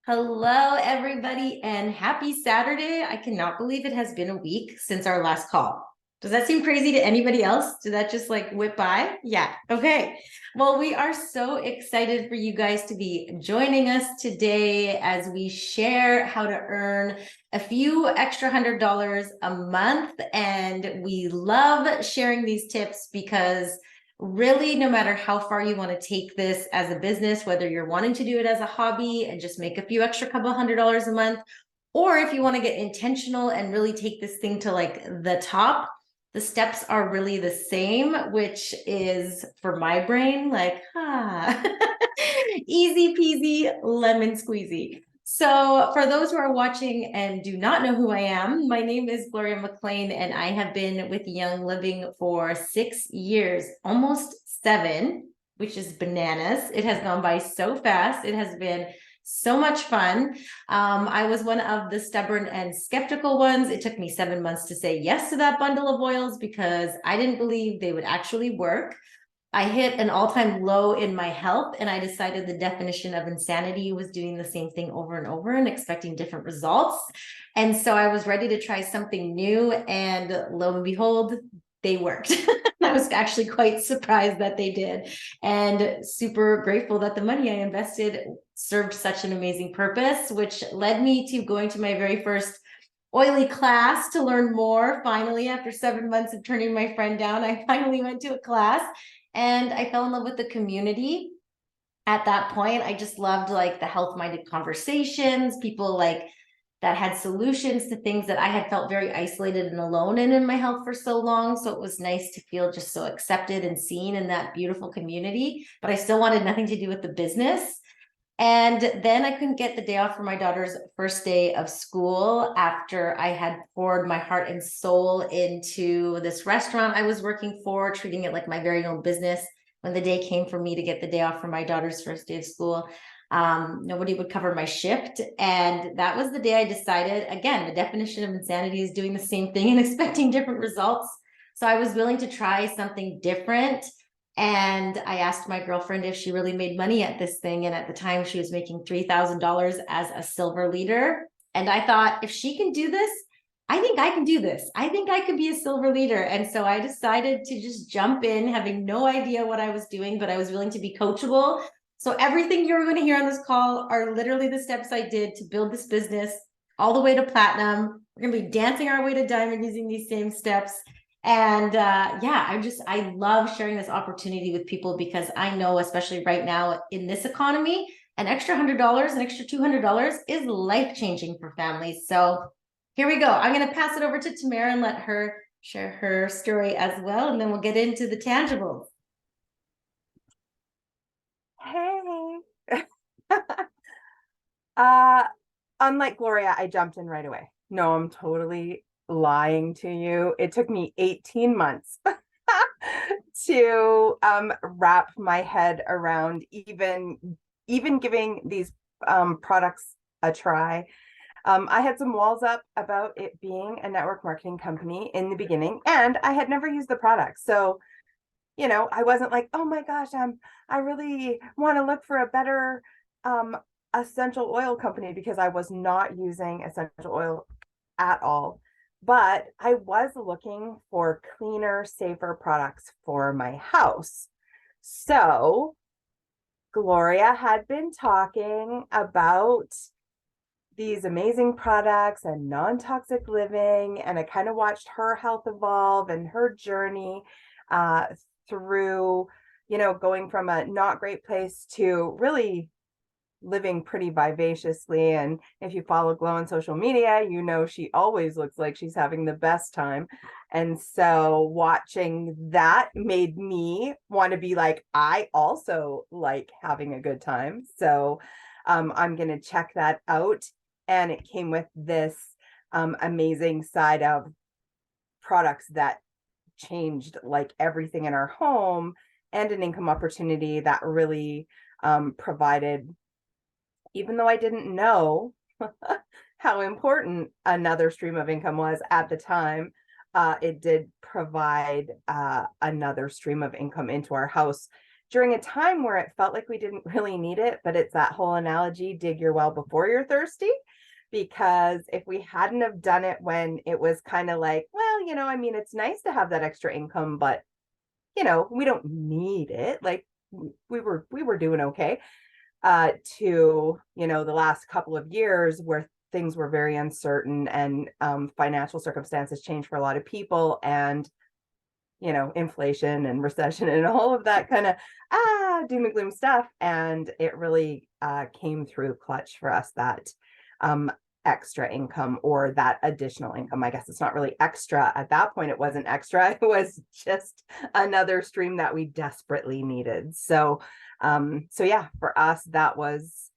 Hello, everybody, and happy Saturday. I cannot believe it has been a week since our last call. Does that seem crazy to anybody else? Did that just like whip by? Yeah. Okay. Well, we are so excited for you guys to be joining us today as we share how to earn a few extra $100 a month. And we love sharing these tips because really, no matter how far you want to take this as a business, whether you're wanting to do it as a hobby and just make a few extra couple $100 a month, or if you want to get intentional and really take this thing to like the top, the steps are really the same, which is for my brain, like, easy peasy, lemon squeezy. So, for those who are watching and do not know who I am, my name is Gloria McLean, and I have been with Young Living for 6 years, almost 7, which is bananas. It has gone by so fast. It has been so much fun. I was one of the stubborn and skeptical ones. It took me 7 months to say yes to that bundle of oils because I didn't believe they would actually work. I hit an all-time low in my health, and I decided the definition of insanity was doing the same thing over and over and expecting different results. And so I was ready to try something new, and lo and behold, they worked. I was actually quite surprised that they did, and super grateful that the money I invested served such an amazing purpose, which led me to going to my very first oily class to learn more. Finally, after 7 months of turning my friend down, I finally went to a class and I fell in love with the community. At that point, I just loved like the health-minded conversations, people like that had solutions to things that I had felt very isolated and alone in my health for so long. So it was nice to feel just so accepted and seen in that beautiful community, but I still wanted nothing to do with the business. And then I couldn't get the day off for my daughter's first day of school after I had poured my heart and soul into this restaurant I was working for, treating it like my very own business. When the day came for me to get the day off for my daughter's first day of school, nobody would cover my shift. And that was the day I decided, again, the definition of insanity is doing the same thing and expecting different results. So I was willing to try something different, and I asked my girlfriend if she really made money at this thing. And at the time, she was making $3,000 as a silver leader. And I thought, if she can do this, I think I can do this. I think I could be a silver leader. And so I decided to just jump in, having no idea what I was doing, but I was willing to be coachable. So everything you're going to hear on this call are literally the steps I did to build this business all the way to platinum. We're going to be dancing our way to diamond using these same steps. And yeah, I love sharing this opportunity with people because I know, especially right now in this economy, an extra $100, an extra $200 is life-changing for families. So here we go. I'm going to pass it over to Tamara and let her share her story as well, and then we'll get into the tangibles. Hey. uh, Unlike Gloria, I jumped in right away. No, I'm totally lying to you. It took me 18 months to wrap my head around even giving these products a try. I had some walls up about it being a network marketing company in the beginning, and I had never used the product. So, I wasn't like, oh my gosh, I really want to look for a better essential oil company, because I was not using essential oil at all. But I was looking for cleaner, safer products for my house. So Gloria had been talking about these amazing products and non-toxic living, and I kind of watched her health evolve and her journey uh, through, going from a not great place to really living pretty vivaciously. And if you follow Glow on social media, she always looks like she's having the best time. And so watching that made me want to be like, I also like having a good time. So I'm going to check that out. And it came with this amazing side of products that changed like everything in our home, and an income opportunity that really provided, even though I didn't know how important another stream of income was at the time, it did provide another stream of income into our house during a time where it felt like we didn't really need it, but it's that whole analogy, dig your well before you're thirsty. Because if we hadn't have done it when it was kind of like, well, I mean, it's nice to have that extra income, but we don't need it. Like we were doing okay. To, the last couple of years where things were very uncertain and financial circumstances changed for a lot of people, and inflation and recession and all of that kind of doom and gloom stuff. And it really came through clutch for us, that extra income, or that additional income. I guess it's not really extra at that point. It wasn't extra. It was just another stream that we desperately needed. So yeah, for us, that was,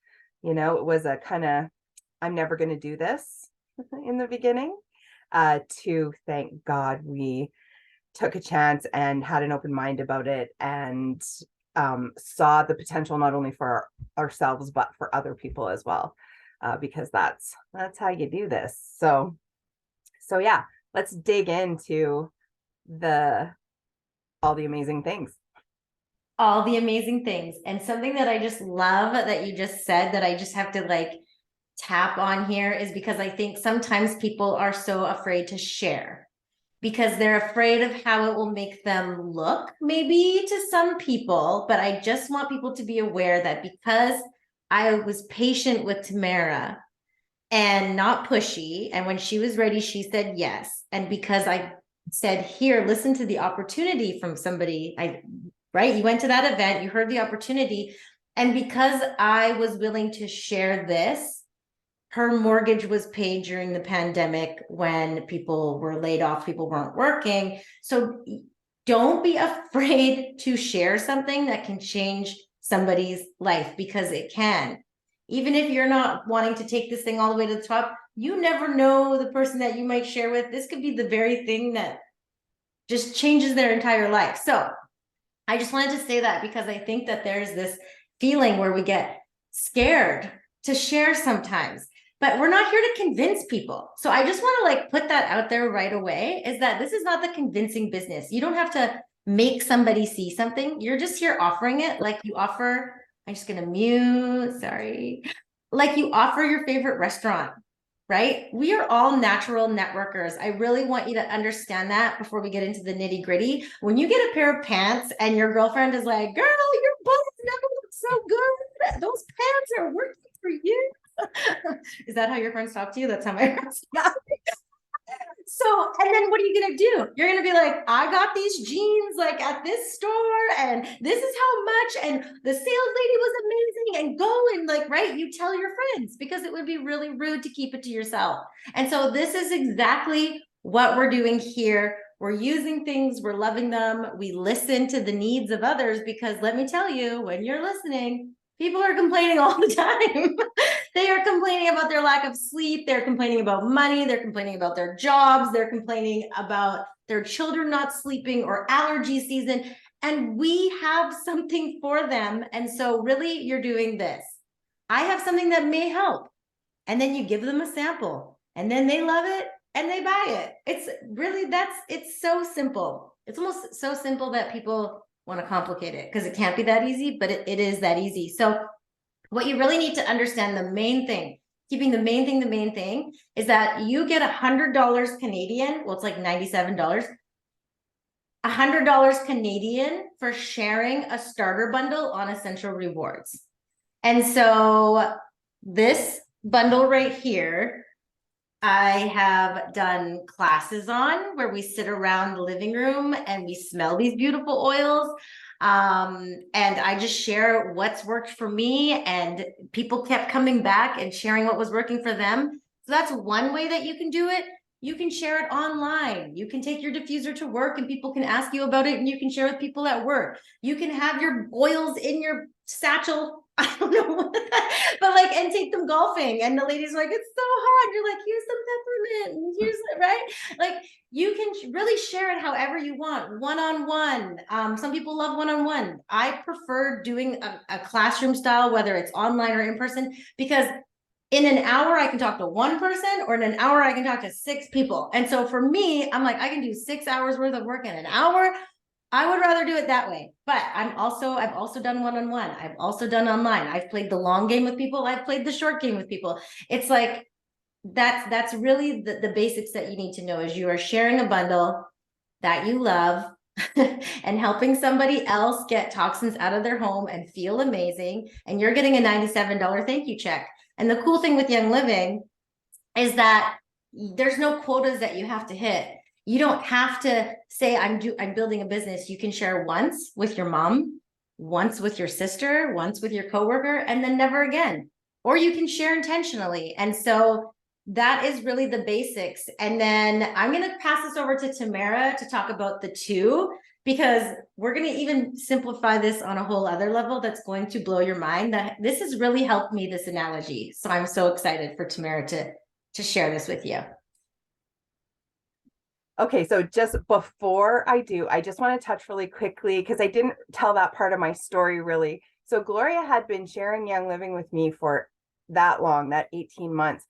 it was a kind of, I'm never going to do this in the beginning, to thank God we took a chance and had an open mind about it, and saw the potential not only for ourselves, but for other people as well. Because that's how you do this. So yeah, let's dig into all the amazing things. All the amazing things. And something that I just love that you just said, that I just have to tap on here, is because I think sometimes people are so afraid to share because they're afraid of how it will make them look, maybe to some people. But I just want people to be aware that because I was patient with Tamara and not pushy, and when she was ready, she said yes. And because I said, here, listen to the opportunity from somebody, right? You went to that event, you heard the opportunity. And because I was willing to share this, her mortgage was paid during the pandemic when people were laid off, people weren't working. So don't be afraid to share something that can change somebody's life, because it can. Even if you're not wanting to take this thing all the way to the top, you never know the person that you might share with. This could be the very thing that just changes their entire life. So I just wanted to say that, because I think that there's this feeling where we get scared to share sometimes, but we're not here to convince people. So I just want to put that out there right away, is that this is not the convincing business. You don't have to make somebody see something. You're just here offering it, like you offer, I'm just going to mute, sorry. Like you offer your favorite restaurant, right? We are all natural networkers. I really want you to understand that before we get into the nitty gritty. When you get a pair of pants and your girlfriend is like, girl, your butt never looks so good. Those pants are working for you. Is that how your friends talk to you? That's how my friends talk. So, and then what are you going to do? You're going to be like, I got these jeans at this store, and this is how much, and the sales lady was amazing, and go and right? You tell your friends, because it would be really rude to keep it to yourself. And so this is exactly what we're doing here. We're using things, we're loving them. We listen to the needs of others, because let me tell you, when you're listening, people are complaining all the time. They are complaining about their lack of sleep. They're complaining about money. They're complaining about their jobs. They're complaining about their children not sleeping, or allergy season. And we have something for them. And so really, you're doing this. I have something that may help. And then you give them a sample, and then they love it and they buy it. It's really, it's so simple. It's almost so simple that people want to complicate it, because it can't be that easy, but it is that easy. So what you really need to understand, the main thing, keeping the main thing is that you get $100 Canadian. Well, it's like $97. $100 Canadian for sharing a starter bundle on Essential Rewards. And so this bundle right here, I have done classes on, where we sit around the living room and we smell these beautiful oils. And I just share what's worked for me, and people kept coming back and sharing what was working for them. So that's one way that you can do it. You can share it online. You can take your diffuser to work and people can ask you about it, and you can share with people at work. You can have your oils in your satchel. I don't know, but and take them golfing, and the lady's like, it's so hot. You're like, here's some peppermint, and here's right. You can really share it however you want, one-on-one. Some people love one-on-one. I prefer doing a classroom style, whether it's online or in person, because in an hour I can talk to one person, or in an hour I can talk to 6 people. And so for me, I'm like, I can do 6 hours worth of work in an hour. I would rather do it that way. But I've also done one-on-one. I've also done online. I've played the long game with people. I've played the short game with people. It's like that's really the basics that you need to know is you are sharing a bundle that you love and helping somebody else get toxins out of their home and feel amazing. And you're getting a $97 thank you check. And the cool thing with Young Living is that there's no quotas that you have to hit. You don't have to say I'm building a business. You can share once with your mom, once with your sister, once with your coworker, and then never again. Or you can share intentionally. And so that is really the basics. And then I'm going to pass this over to Tamara to talk about the two, because we're going to even simplify this on a whole other level that's going to blow your mind. That this has really helped me, this analogy. So I'm so excited for Tamara to share this with you. Okay, so just before I do, I just want to touch really quickly because I didn't tell that part of my story really. So Gloria had been sharing Young Living with me for that long, that 18 months.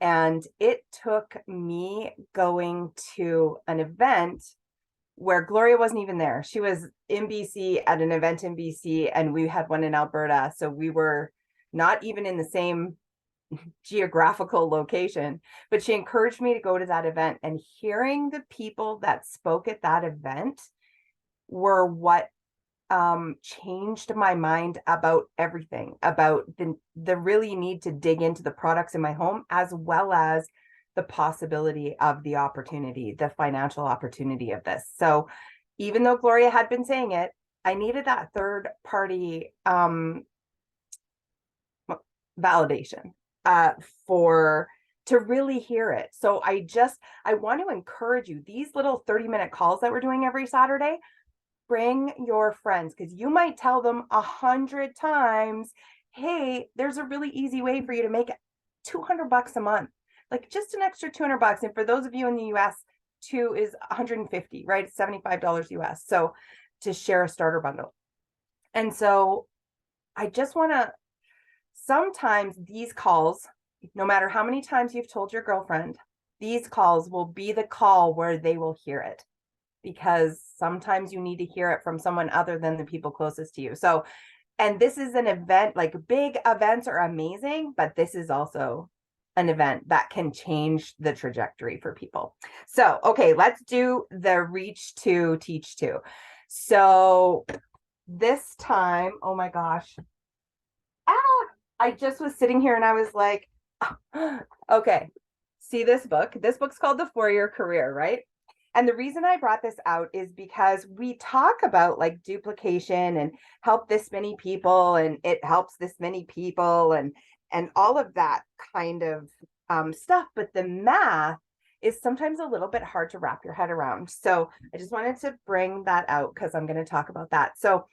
And it took me going to an event where Gloria wasn't even there. She was in BC at an event in BC, and we had one in Alberta. So we were not even in the same geographical location, but she encouraged me to go to that event, and hearing the people that spoke at that event were what changed my mind about everything, about the really need to dig into the products in my home, as well as the possibility of the opportunity, the financial opportunity of this. So even though Gloria had been saying it, I needed that third party validation to really hear it. So I want to encourage you, these little 30-minute calls that we're doing every Saturday, bring your friends, because you might tell them 100 times, hey, there's a really easy way for you to make $200 a month, like just an extra $200. And for those of you in the US, two is $150, right? It's $75 US. So to share a starter bundle. And so I just want to, sometimes these calls, no matter how many times you've told your girlfriend, these calls will be the call where they will hear it, because sometimes you need to hear it from someone other than the people closest to you. So, and this is an event, like big events are amazing, but this is also an event that can change the trajectory for people. So, okay, let's do the reach to teach to. So this time, oh my gosh, I just was sitting here and I was like, okay, see this book? This book's called The 4-Year Career, right? And the reason I brought this out is because we talk about like duplication and help this many people, and it helps this many people, and all of that kind of stuff. But the math is sometimes a little bit hard to wrap your head around. So I just wanted to bring that out because I'm going to talk about that. So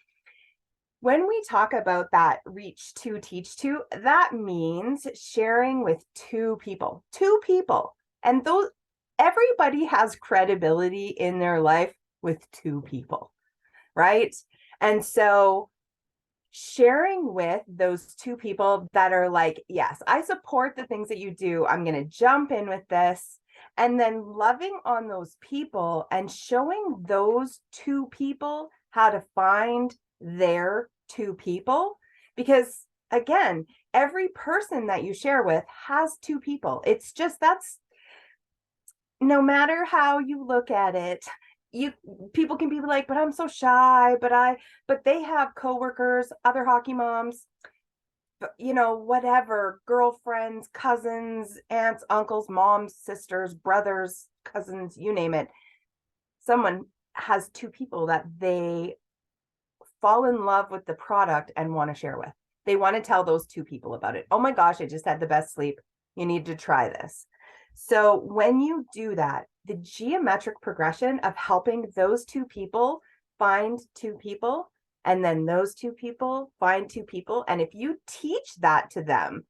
when we talk about that reach to teach to, that means sharing with two people. And those, everybody has credibility in their life with two people, right? And so sharing with those two people that are like, yes, I support the things that you do. I'm going to jump in with this. And then loving on those people and showing those two people how to find their two people. Because again, every person that you share with has two people. It's just, that's, no matter how you look at it, people can be like, but I'm so shy, but they have coworkers, other hockey moms, you know, whatever, girlfriends, cousins, aunts, uncles, moms, sisters, brothers, cousins, you name it. Someone has two people that they fall in love with the product and want to share with. They want to tell those two people about it. Oh my gosh, I just had the best sleep. You need to try this. So when you do that, the geometric progression of helping those two people find two people, and then those two people find two people. And if you teach that to them,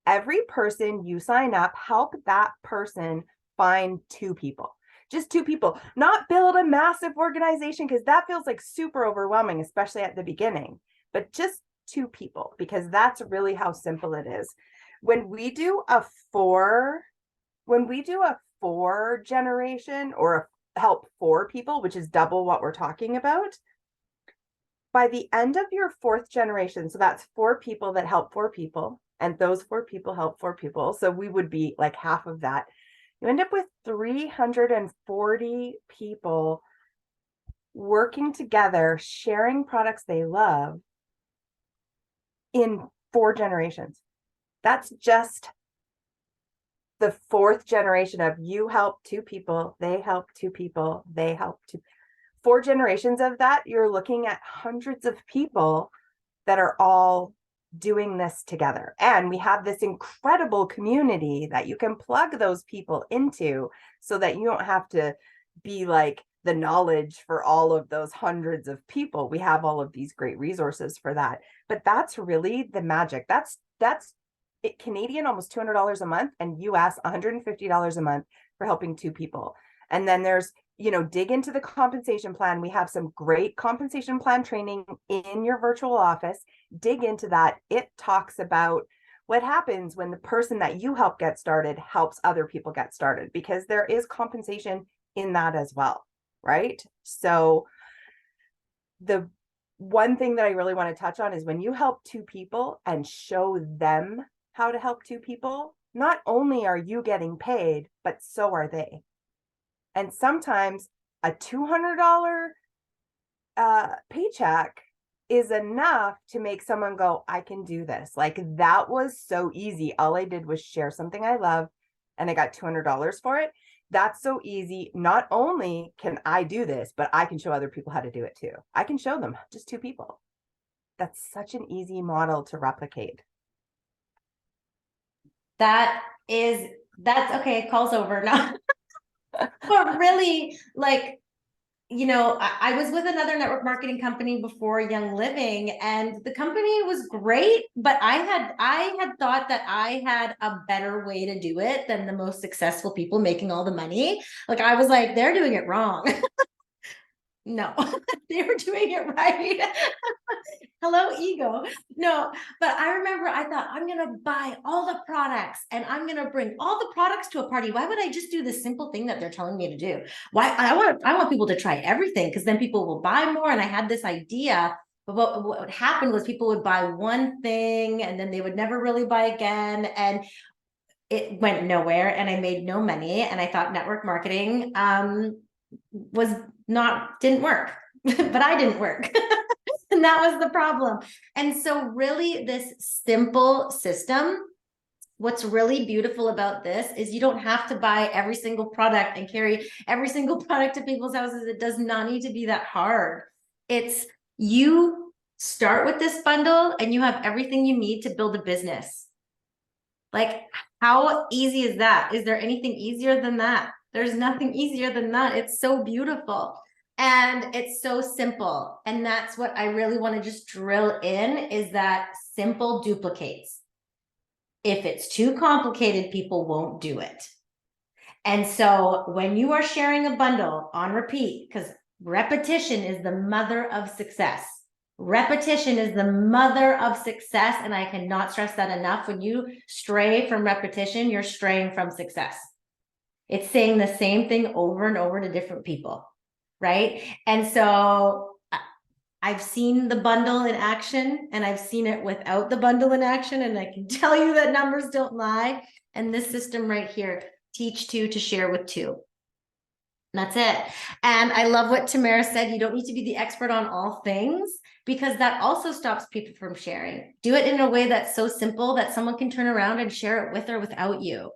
every person you sign up, help that person find two people. Just two people, not build a massive organization, because that feels like super overwhelming, especially at the beginning, but just two people, because that's really how simple it is. When we do a four generation or help four people, which is double what we're talking about. By the end of your fourth generation, so that's four people that help four people, and those four people help four people. So we would be like half of that. You end up with 340 people working together, sharing products they love in 4 generations. That's just the fourth generation of you help 2 people, they help 2 people, they help 2. 4 generations of that, you're looking at hundreds of people that are all doing this together. And we have this incredible community that you can plug those people into so that you don't have to be like the knowledge for all of those hundreds of people. We have all of these great resources for that. But that's really the magic. That's it, Canadian, almost $200 a month, and US $150 a month for helping 2 people. And then there's, dig into the compensation plan. We have some great compensation plan training in your virtual office. Dig into that. It talks about what happens when the person that you help get started helps other people get started, because there is compensation in that as well, right? So the one thing that I really want to touch on is when you help 2 people and show them how to help 2 people, not only are you getting paid, but so are they. And sometimes a $200 paycheck is enough to make someone go, I can do this. Like, that was so easy. All I did was share something I love and I got $200 for it. That's so easy. Not only can I do this, but I can show other people how to do it too. I can show them, just 2 people. That's such an easy model to replicate. That's okay. Call's over now. But really, like, I was with another network marketing company before Young Living, and the company was great, but I had thought that I had a better way to do it than the most successful people making all the money. Like, I was like, they're doing it wrong. No, they were doing it right. Hello, ego. No, but I remember I thought, I'm going to buy all the products and I'm going to bring all the products to a party. Why would I just do the simple thing that they're telling me to do? Why I want people to try everything, because then people will buy more. And I had this idea, but what happened was people would buy one thing and then they would never really buy again. And it went nowhere and I made no money. And I thought network marketing, didn't work, but I didn't work. And that was the problem. And so really this simple system, what's really beautiful about this is you don't have to buy every single product and carry every single product to people's houses. It does not need to be that hard. It's you start with this bundle and you have everything you need to build a business. Like, how easy is that? Is there anything easier than that? There's nothing easier than that. It's so beautiful. And it's so simple. And that's what I really want to just drill in, is that simple duplicates. If it's too complicated, people won't do it. And so when you are sharing a bundle on repeat, because repetition is the mother of success. Repetition is the mother of success. And I cannot stress that enough. When you stray from repetition, you're straying from success. It's saying the same thing over and over to different people. Right. And so I've seen the bundle in action and I've seen it without the bundle in action. And I can tell you that numbers don't lie. And this system right here, teach 2 to share with 2. That's it. And I love what Tamara said. You don't need to be the expert on all things, because that also stops people from sharing. Do it in a way that's so simple that someone can turn around and share it with or without you.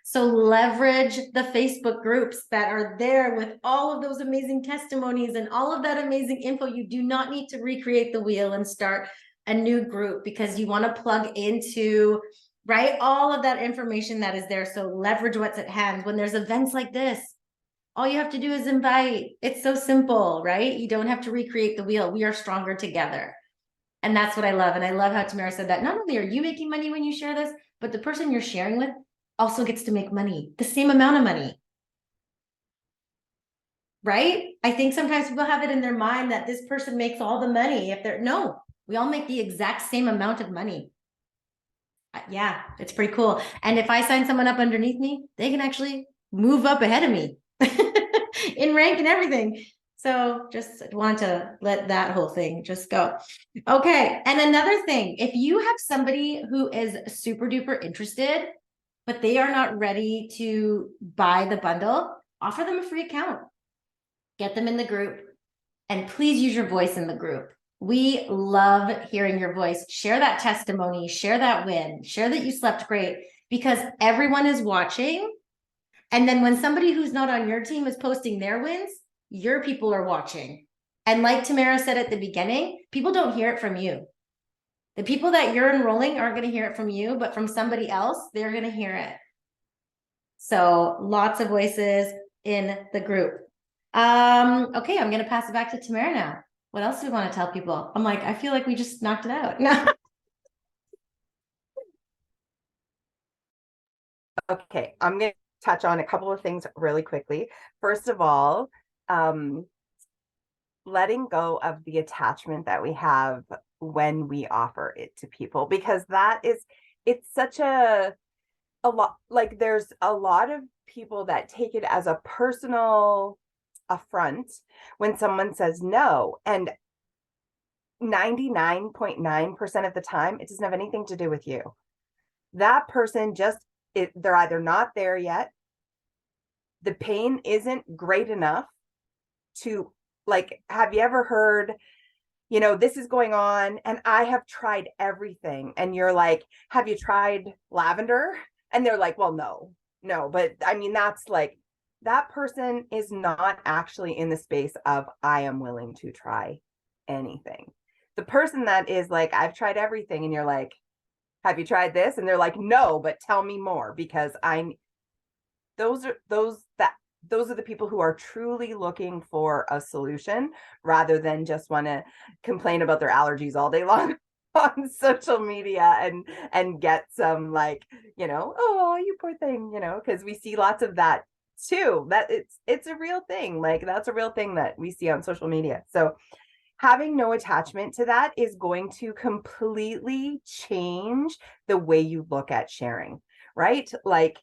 So leverage the Facebook groups that are there with all of those amazing testimonies and all of that amazing info. You do not need to recreate the wheel and start a new group, because you want to plug into, right, all of that information that is there. So leverage what's at hand. When there's events like this, all you have to do is invite. It's so simple, right? You don't have to recreate the wheel. We are stronger together. And that's what I love. And I love how Tamara said that not only are you making money when you share this, but the person you're sharing with also gets to make money, the same amount of money. Right? I think sometimes people have it in their mind that this person makes all the money. No, we all make the exact same amount of money. Yeah, it's pretty cool. And if I sign someone up underneath me, they can actually move up ahead of me in rank and everything. So just want to let that whole thing just go. Okay. And another thing, if you have somebody who is super duper interested, but they are not ready to buy the bundle, offer them a free account. Get them in the group, and please use your voice in the group. We love hearing your voice. Share that testimony, share that win, share that you slept great, because everyone is watching. And then when somebody who's not on your team is posting their wins, your people are watching. And like Tamara said at the beginning, people don't hear it from you. The people that you're enrolling aren't going to hear it from you, but from somebody else, they're going to hear it. So lots of voices in the group. Okay, I'm going to pass it back to Tamara now. What else do we want to tell people? I'm like, I feel like we just knocked it out. No. Okay, I'm going to touch on a couple of things really quickly. First of all, letting go of the attachment that we have when we offer it to people, because it's such a lot, like there's a lot of people that take it as a personal affront when someone says no, and 99.9% of the time it doesn't have anything to do with you. That person they're either not there yet, the pain isn't great enough to, like, have you ever heard, this is going on and I have tried everything, and you're like, have you tried lavender? And they're like, well, no, but I mean, that's like, that person is not actually in the space of, I am willing to try anything. The person that is like, I've tried everything, and you're like, have you tried this? And they're like, no, but tell me more, because those are the people who are truly looking for a solution, rather than just want to complain about their allergies all day long on social media and get some, like, oh, you poor thing, because we see lots of that too. That it's a real thing. Like, that's a real thing that we see on social media. So having no attachment to that is going to completely change the way you look at sharing, right? Like,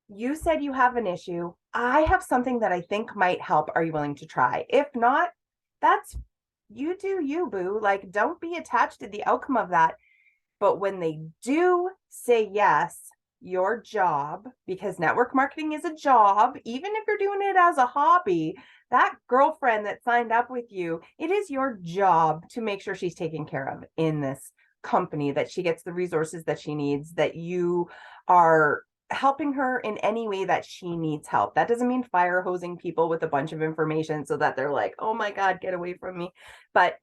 you said you have an issue. I have something that I think might help. Are you willing to try? If not, that's, you do you, boo. Like, don't be attached to the outcome of that. But when they do say yes, your job, because network marketing is a job, even if you're doing it as a hobby, that girlfriend that signed up with you, it is your job to make sure she's taken care of in this company, that she gets the resources that she needs, that you are helping her in any way that she needs help. That doesn't mean fire hosing people with a bunch of information so that they're like, oh my God, get away from me. But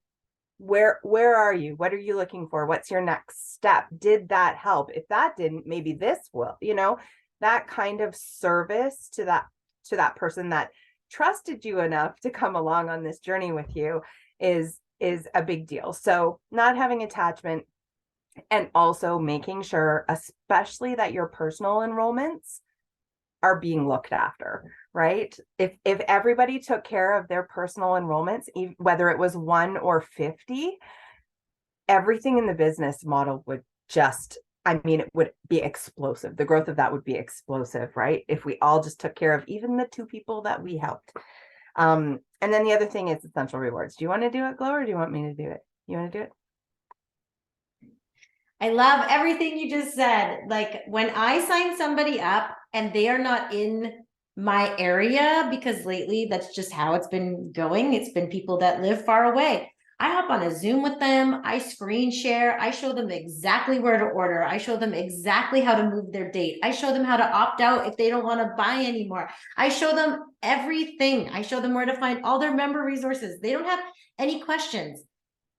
where are you? What are you looking for? What's your next step? Did that help? If that didn't, maybe this will, that kind of service to that person that trusted you enough to come along on this journey with you is a big deal. So not having attachment, and also making sure, especially, that your personal enrollments are being looked after, right? If everybody took care of their personal enrollments, whether it was 1 or 50, everything in the business model would it would be explosive. The growth of that would be explosive, right? If we all just took care of even the 2 people that we helped. And then the other thing is essential rewards. Do you want to do it, Glow, or do you want me to do it? You want to do it? I love everything you just said. Like, when I sign somebody up and they are not in my area, because lately that's just how it's been going. It's been people that live far away. I hop on a Zoom with them. I screen share. I show them exactly where to order. I show them exactly how to move their date. I show them how to opt out if they don't want to buy anymore. I show them everything. I show them where to find all their member resources. They don't have any questions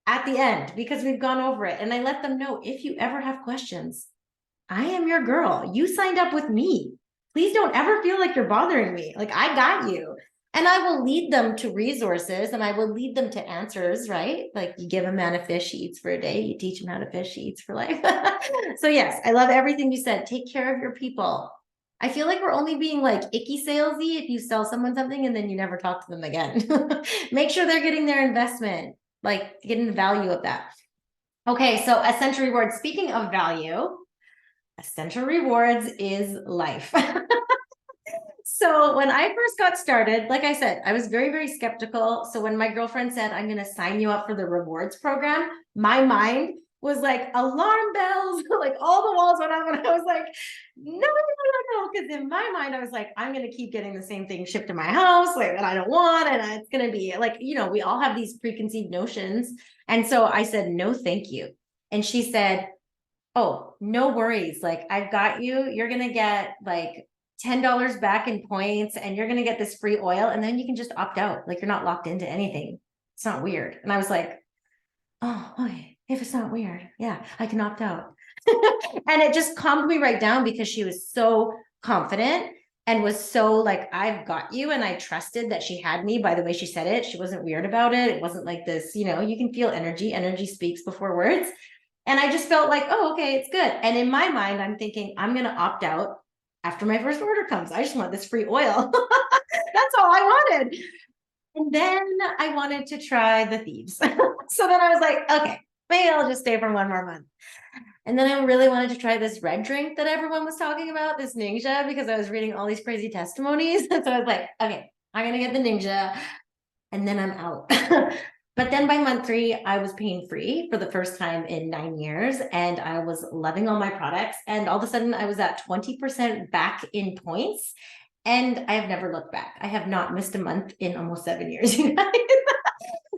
at the end because we've gone over it. And I let them know, if you ever have questions, I am your girl. You signed up with me. Please don't ever feel like you're bothering me. Like, I got you. And I will lead them to resources, and I will lead them to answers, right? Like, you give a man a fish, he eats for a day. You teach him how to fish, he eats for life. So yes, I love everything you said. Take care of your people. I feel like we're only being like icky salesy if you sell someone something and then you never talk to them again. Make sure they're getting their investment, like getting the value of that. Okay, so Essential Rewards. Speaking of value, Essential Rewards is life. So when I first got started, like I said, I was very, very skeptical. So when my girlfriend said, I'm going to sign you up for the rewards program, my mind was like alarm bells, like all the walls went up, and I was like, no. Because in my mind, I was like, I'm going to keep getting the same thing shipped to my house, like that I don't want. And it's going to be like, we all have these preconceived notions. And so I said, no, thank you. And she said, oh, no worries. Like, I've got you. You're going to get like $10 back in points, and you're going to get this free oil. And then you can just opt out. Like, you're not locked into anything. It's not weird. And I was like, oh, okay. If it's not weird, yeah, I can opt out. And it just calmed me right down because she was so confident and was so like, I've got you. And I trusted that she had me by the way she said it. She wasn't weird about it. It wasn't like this, you can feel energy speaks before words. And I just felt like, oh, okay, it's good. And in my mind, I'm thinking, I'm going to opt out after my first order comes. I just want this free oil. That's all I wanted. And then I wanted to try the thieves. So then I was like, okay, maybe I'll just stay for one more month. And then I really wanted to try this red drink that everyone was talking about, this Ninja, because I was reading all these crazy testimonies. And so I was like, okay, I'm going to get the Ninja. And then I'm out. But then by month 3, I was pain free for the first time in 9 years. And I was loving all my products. And all of a sudden I was at 20% back in points. And I have never looked back. I have not missed a month in almost 7 years.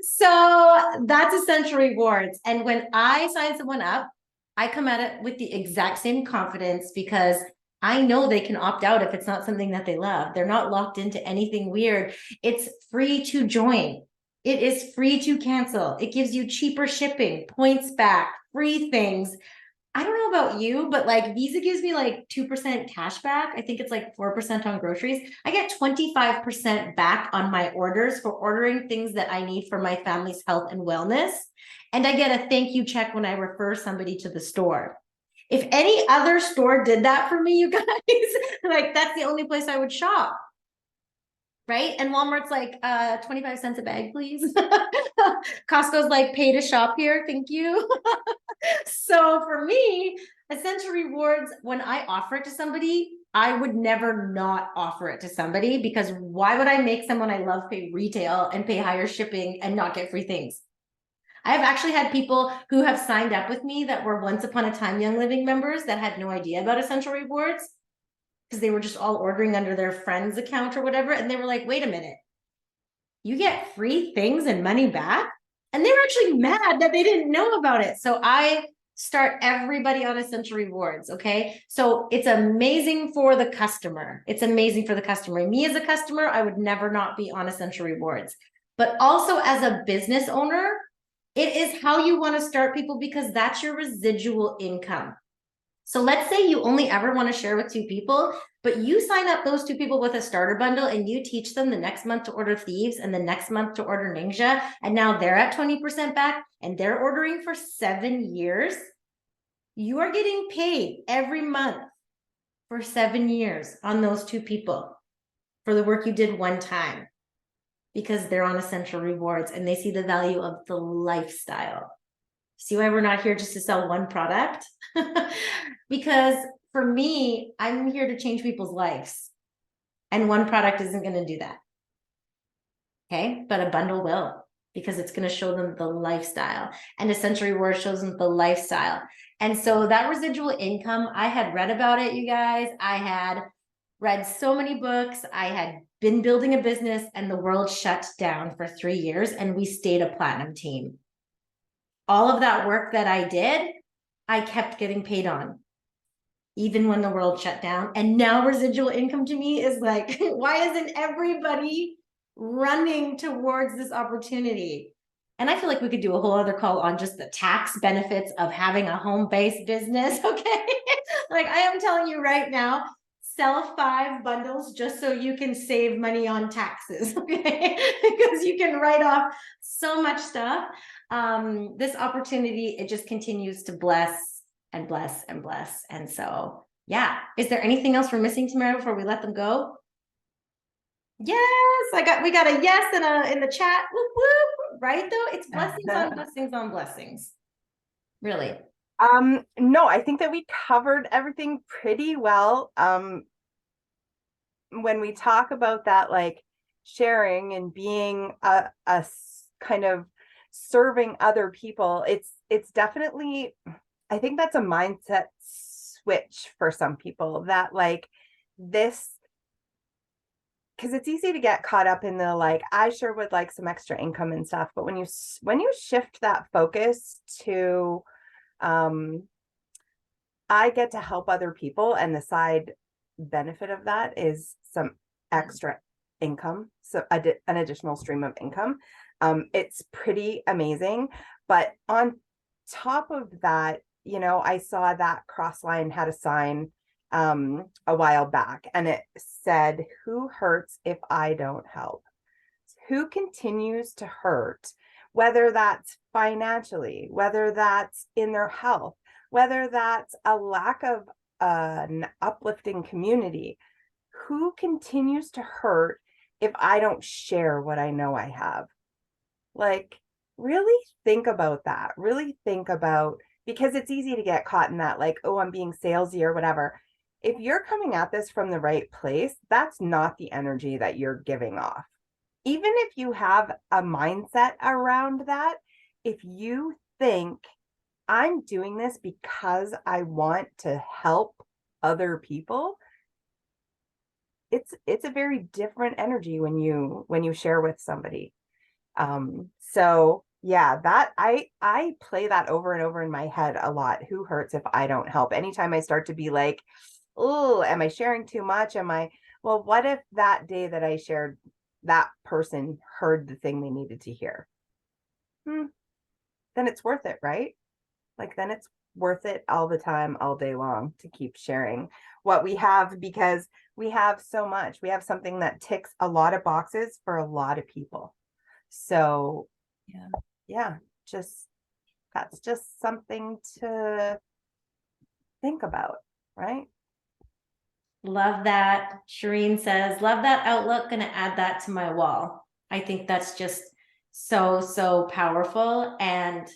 So that's Essential Rewards. And when I sign someone up, I come at it with the exact same confidence because I know they can opt out if it's not something that they love. They're not locked into anything weird. It's free to join. It is free to cancel. It gives you cheaper shipping, points back, free things. I don't know about you, but like Visa gives me like 2% cash back. I think it's like 4% on groceries. I get 25% back on my orders for ordering things that I need for my family's health and wellness. And I get a thank you check when I refer somebody to the store. If any other store did that for me, you guys, like that's the only place I would shop. Right? And Walmart's like 25 cents a bag, please. Costco's like pay to shop here. Thank you. So for me, Essential Rewards, when I offer it to somebody, I would never not offer it to somebody because why would I make someone I love pay retail and pay higher shipping and not get free things? I've actually had people who have signed up with me that were once upon a time Young Living members that had no idea about Essential Rewards because they were just all ordering under their friend's account or whatever. And they were like, wait a minute, you get free things and money back? And they were actually mad that they didn't know about it. So I start everybody on Essential Rewards. Okay. So it's amazing for the customer. It's amazing for the customer. Me as a customer, I would never not be on Essential Rewards. But also as a business owner, it is how you want to start people because that's your residual income. So let's say you only ever want to share with 2 people, but you sign up those 2 people with a starter bundle and you teach them the next month to order Thieves and the next month to order Ninja. And now they're at 20% back and they're ordering for 7 years. You are getting paid every month for 7 years on those 2 people for the work you did one time because they're on Essential Rewards and they see the value of the lifestyle. See why we're not here just to sell one product? Because for me, I'm here to change people's lives. And one product isn't going to do that. Okay, but a bundle will because it's going to show them the lifestyle. And Essential Rewards shows them the lifestyle. And so that residual income, I had read about it, you guys. I had read so many books. I had been building a business and the world shut down for 3 years and we stayed a platinum team. All of that work that I did, I kept getting paid on, even when the world shut down. And now residual income to me is like, why isn't everybody running towards this opportunity? And I feel like we could do a whole other call on just the tax benefits of having a home-based business, okay? Like I am telling you right now, sell 5 bundles just so you can save money on taxes, okay? Because you can write off so much stuff. This opportunity, it just continues to bless and bless and bless. And so, yeah. Is there anything else we're missing, Tamara, before we let them go? Yes, we got a yes in the chat. Whoop, whoop. Right though? It's blessings on blessings on blessings. Really. No, I think that we covered everything pretty well. when we talk about that, like sharing and being kind of serving other people, it's definitely, I think that's a mindset switch for some people, that like this, because it's easy to get caught up in the like, I sure would like some extra income and stuff, but when you shift that focus to I get to help other people, and the side benefit of that is some extra income, so an additional stream of income. It's pretty amazing. But on top of that, I saw that Crossline had a sign a while back, and it said, "Who hurts if I don't help?" Who continues to hurt, whether that's financially, whether that's in their health, whether that's a lack of an uplifting community. Who continues to hurt if I don't share what I know I have? Like, really think about that. Really think about, because it's easy to get caught in that, like, oh, I'm being salesy or whatever. If you're coming at this from the right place, that's not the energy that you're giving off. Even if you have a mindset around that, if you think, I'm doing this because I want to help other people, it's a very different energy when you share with somebody. So yeah, that I play that over and over in my head a lot. Who hurts if I don't help? Anytime I start to be like, oh, am I sharing too much? Well, what if that day that I shared, that person heard the thing they needed to hear? Then it's worth it, right? Like, then it's worth it all the time, all day long, to keep sharing what we have, because we have so much. We have something that ticks a lot of boxes for a lot of people. So yeah, that's just something to think about, right? Love that. Shireen says, love that outlook. Gonna add that to my wall. I think that's just so powerful. And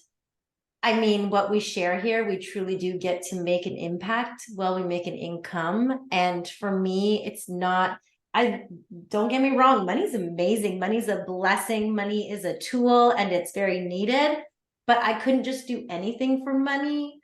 I mean, what we share here, we truly do get to make an impact while we make an income. And for me, it's not, don't get me wrong, money's amazing. Money's a blessing. Money is a tool and it's very needed, but I couldn't just do anything for money.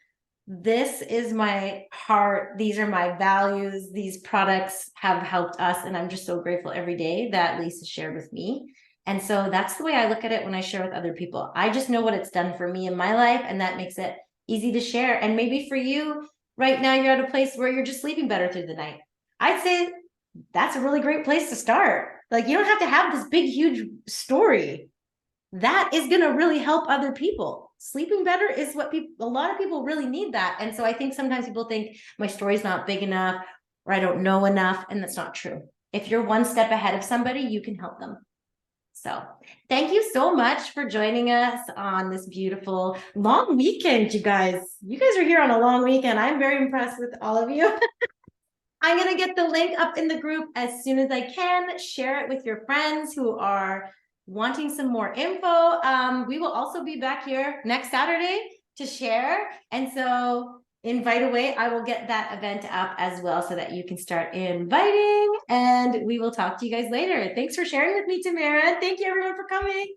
This is my heart. These are my values. These products have helped us. And I'm just so grateful every day that Lisa shared with me. And so that's the way I look at it when I share with other people. I just know what it's done for me in my life, and that makes it easy to share. And maybe for you right now, you're at a place where you're just sleeping better through the night. I'd say that's a really great place to start. Like, you don't have to have this big, huge story. That is going to really help other people. Sleeping better is what a lot of people really need that. And so I think sometimes people think my story's not big enough, or I don't know enough. And that's not true. If you're one step ahead of somebody, you can help them. So thank you so much for joining us on this beautiful long weekend, you guys. You guys are here on a long weekend. I'm very impressed with all of you. I'm going to get the link up in the group as soon as I can. Share it with your friends who are wanting some more info. We will also be back here next Saturday to share. And so invite away. I will get that event up as well so that you can start inviting, and we will talk to you guys later. Thanks for sharing with me, Tamara. Thank you everyone for coming.